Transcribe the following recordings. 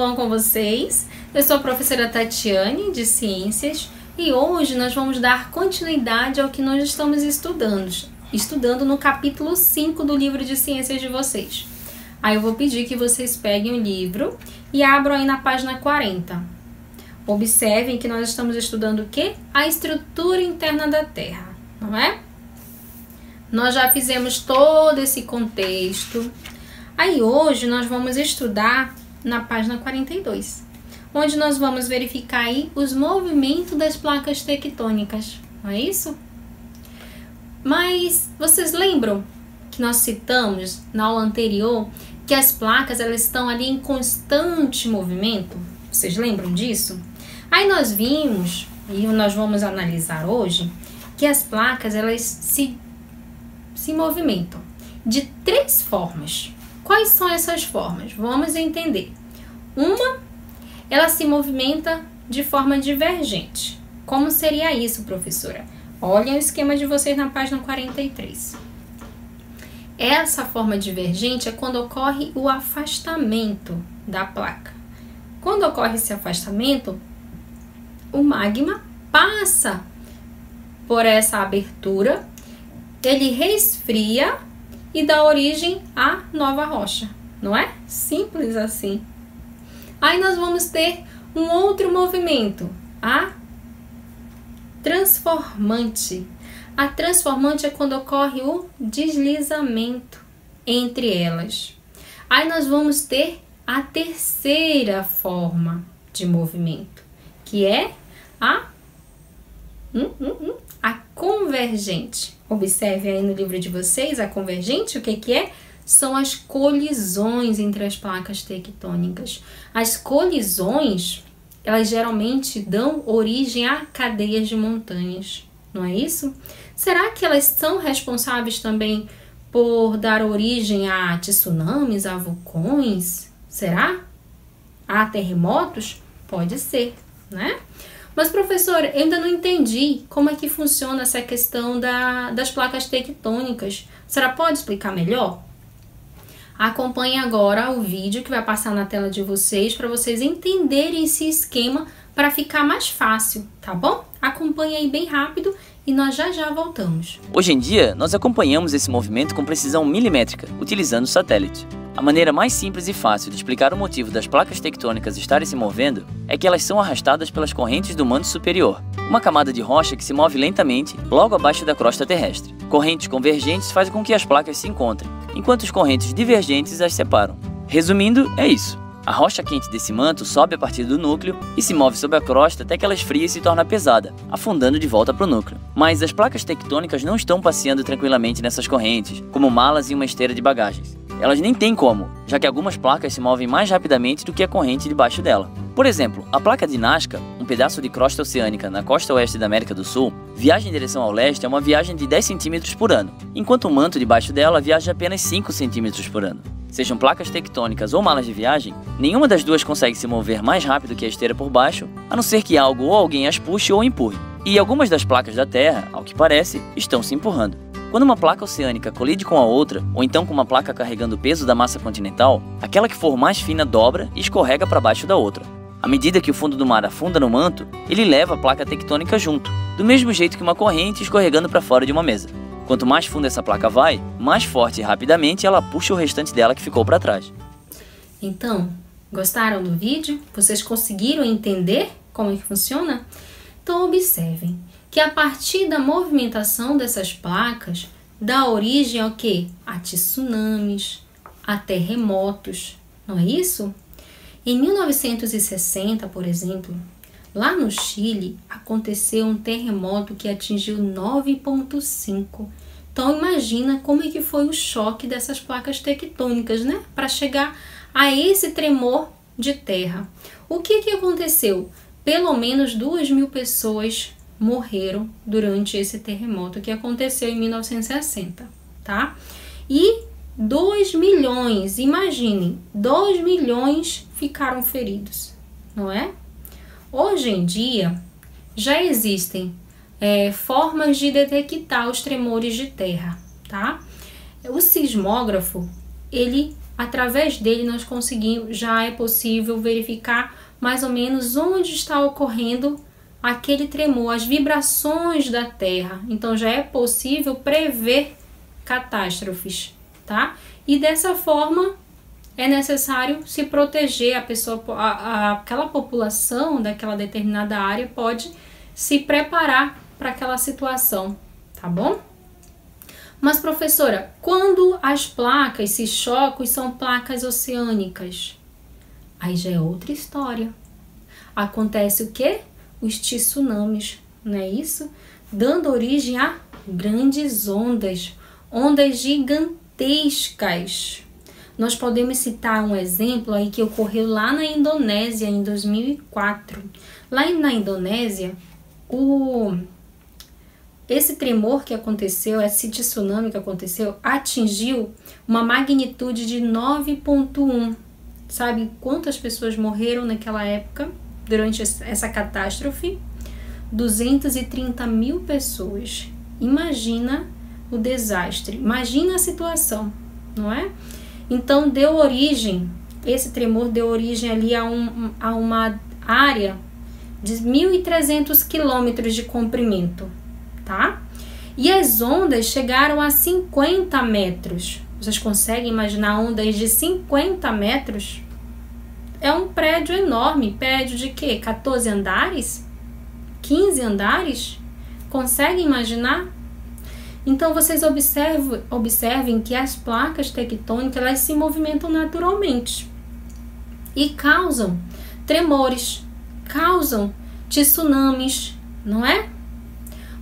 bom com vocês? Eu sou a professora Tatiane, de Ciências, e hoje nós vamos dar continuidade ao que nós estamos estudando no capítulo 5 do livro de Ciências de vocês. Aí eu vou pedir que vocês peguem o livro e abram aí na página 40. Observem que nós estamos estudando o quê? A estrutura interna da Terra, não é? Nós já fizemos todo esse contexto. Aí hoje nós vamos estudar na página 42, onde nós vamos verificar aí os movimentos das placas tectônicas, não é isso? Mas vocês lembram que nós citamos na aula anterior que as placas elas estão ali em constante movimento? Vocês lembram disso? Aí nós vimos, e nós vamos analisar hoje, que as placas elas se movimentam de 3 formas. Quais são essas formas? Vamos entender. Uma, ela se movimenta de forma divergente. Como seria isso, professora? Olhem o esquema de vocês na página 43. Essa forma divergente é quando ocorre o afastamento da placa. Quando ocorre esse afastamento, o magma passa por essa abertura, ele resfria e dá origem à nova rocha, não é? Simples assim. Aí nós vamos ter um outro movimento, a transformante. A transformante é quando ocorre o deslizamento entre elas. Aí nós vamos ter a terceira forma de movimento, que é a convergente. Observe aí no livro de vocês, a convergente, o que é? São as colisões entre as placas tectônicas. As colisões, elas geralmente dão origem a cadeias de montanhas, não é isso? Será que elas são responsáveis também por dar origem a tsunamis, a vulcões? Será? A terremotos? Pode ser, né? Mas, professora, eu ainda não entendi como é que funciona essa questão das placas tectônicas. A senhora pode explicar melhor? Acompanhe agora o vídeo que vai passar na tela de vocês para vocês entenderem esse esquema para ficar mais fácil, tá bom? Acompanhe aí bem rápido e nós já voltamos. Hoje em dia, nós acompanhamos esse movimento com precisão milimétrica, utilizando satélite. A maneira mais simples e fácil de explicar o motivo das placas tectônicas estarem se movendo é que elas são arrastadas pelas correntes do manto superior, uma camada de rocha que se move lentamente logo abaixo da crosta terrestre. Correntes convergentes fazem com que as placas se encontrem, enquanto as correntes divergentes as separam. Resumindo, é isso. A rocha quente desse manto sobe a partir do núcleo e se move sob a crosta até que ela esfria e se torna pesada, afundando de volta para o núcleo. Mas as placas tectônicas não estão passeando tranquilamente nessas correntes, como malas em uma esteira de bagagens. Elas nem têm como, já que algumas placas se movem mais rapidamente do que a corrente debaixo dela. Por exemplo, a placa de Nazca, um pedaço de crosta oceânica na costa oeste da América do Sul, viaja em direção ao leste é uma viagem de 10 centímetros por ano, enquanto o manto debaixo dela viaja apenas 5 centímetros por ano. Sejam placas tectônicas ou malas de viagem, nenhuma das duas consegue se mover mais rápido que a esteira por baixo, a não ser que algo ou alguém as puxe ou empurre. E algumas das placas da Terra, ao que parece, estão se empurrando. Quando uma placa oceânica colide com a outra, ou então com uma placa carregando o peso da massa continental, aquela que for mais fina dobra e escorrega para baixo da outra. À medida que o fundo do mar afunda no manto, ele leva a placa tectônica junto, do mesmo jeito que uma corrente escorregando para fora de uma mesa. Quanto mais fundo essa placa vai, mais forte e rapidamente ela puxa o restante dela que ficou para trás. Então, gostaram do vídeo? Vocês conseguiram entender como é que funciona? Então observem que a partir da movimentação dessas placas dá origem ao quê? A tsunamis, a terremotos, não é isso? Em 1960, por exemplo, lá no Chile, aconteceu um terremoto que atingiu 9,5. Então, imagina como é que foi o choque dessas placas tectônicas, né? Para chegar a esse tremor de terra. O que aconteceu? Pelo menos 2.000 pessoas morreram durante esse terremoto que aconteceu em 1960, tá? E 2 milhões, imaginem, 2 milhões ficaram feridos, não é? Hoje em dia, já existem formas de detectar os tremores de terra, tá? O sismógrafo, ele através dele nós conseguimos, já é possível verificar mais ou menos onde está ocorrendo aquele tremor, as vibrações da Terra. Então já é possível prever catástrofes, tá? E dessa forma é necessário se proteger, aquela população daquela determinada área pode se preparar para aquela situação, tá bom? Mas, professora, quando as placas se chocam e são placas oceânicas, aí já é outra história. Acontece o quê? Os tsunamis, não é isso? Dando origem a grandes ondas, ondas gigantescas. Nós podemos citar um exemplo aí que ocorreu lá na Indonésia em 2004. Lá na Indonésia, esse tremor que aconteceu, esse tsunami que aconteceu, atingiu uma magnitude de 9,1. Sabe quantas pessoas morreram naquela época, durante essa catástrofe? 230 mil pessoas. Imagina o desastre, imagina a situação, não é? Então, esse tremor deu origem ali a uma área de 1.300 quilômetros de comprimento, tá? E as ondas chegaram a 50 metros. Vocês conseguem imaginar ondas de 50 metros? É um prédio enorme, prédio de quê? 14 andares? 15 andares? Conseguem imaginar? Então, vocês observem que as placas tectônicas, elas se movimentam naturalmente e causam tremores, causam tsunamis, não é?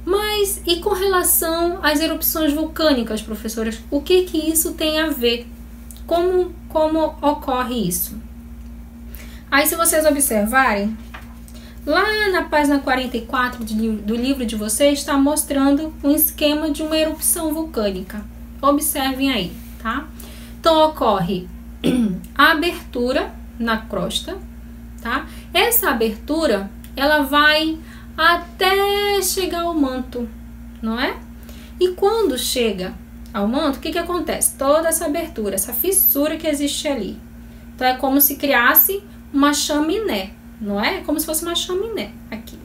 Mas e com relação às erupções vulcânicas, professoras? O que isso tem a ver? Como ocorre isso? Aí, se vocês observarem, lá na página 44 do livro de vocês está mostrando um esquema de uma erupção vulcânica. Observem aí, tá? Então, ocorre a abertura na crosta, tá? Essa abertura, ela vai até chegar ao manto, não é? E quando chega ao manto, o que acontece? Toda essa abertura, essa fissura que existe ali. Então, é como se criasse uma chaminé, não é? Como se fosse uma chaminé aqui.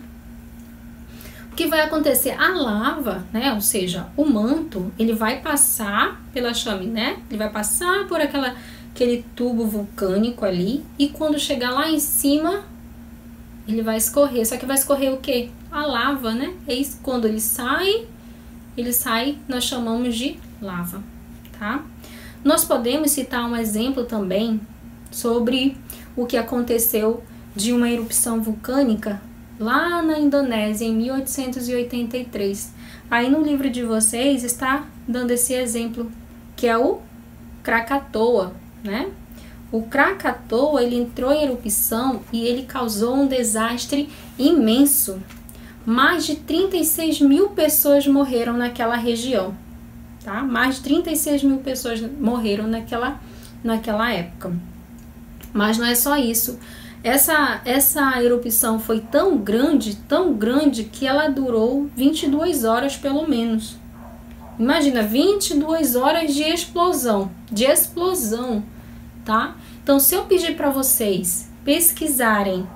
O que vai acontecer? A lava, né? Ou seja, o manto, ele vai passar pela chaminé, ele vai passar por aquele tubo vulcânico ali, e quando chegar lá em cima, ele vai escorrer. Só que vai escorrer o quê? A lava, né? É isso, quando ele sai, nós chamamos de lava, tá? Nós podemos citar um exemplo também sobre o que aconteceu de uma erupção vulcânica lá na Indonésia em 1883. Aí no livro de vocês está dando esse exemplo, que é o Krakatoa, né? O Krakatoa, ele entrou em erupção e ele causou um desastre imenso. Mais de 36 mil pessoas morreram naquela região, tá? Mais de 36 mil pessoas morreram naquela época. Mas não é só isso. Essa erupção foi tão grande, que ela durou 22 horas pelo menos. Imagina, 22 horas de explosão, tá? Então, se eu pedir para vocês pesquisarem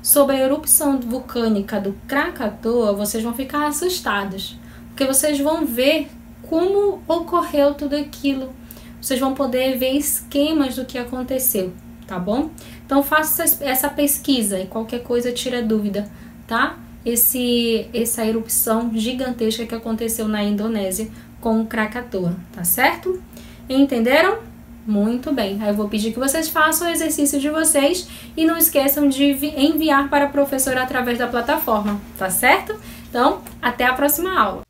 sobre a erupção vulcânica do Krakatoa, vocês vão ficar assustados, porque vocês vão ver como ocorreu tudo aquilo. Vocês vão poder ver esquemas do que aconteceu, tá bom? Então, faça essa pesquisa e qualquer coisa tira dúvida, tá? Essa erupção gigantesca que aconteceu na Indonésia com o Krakatoa, tá certo? Entenderam? Muito bem. Aí eu vou pedir que vocês façam o exercício de vocês e não esqueçam de enviar para a professora através da plataforma, tá certo? Então, até a próxima aula.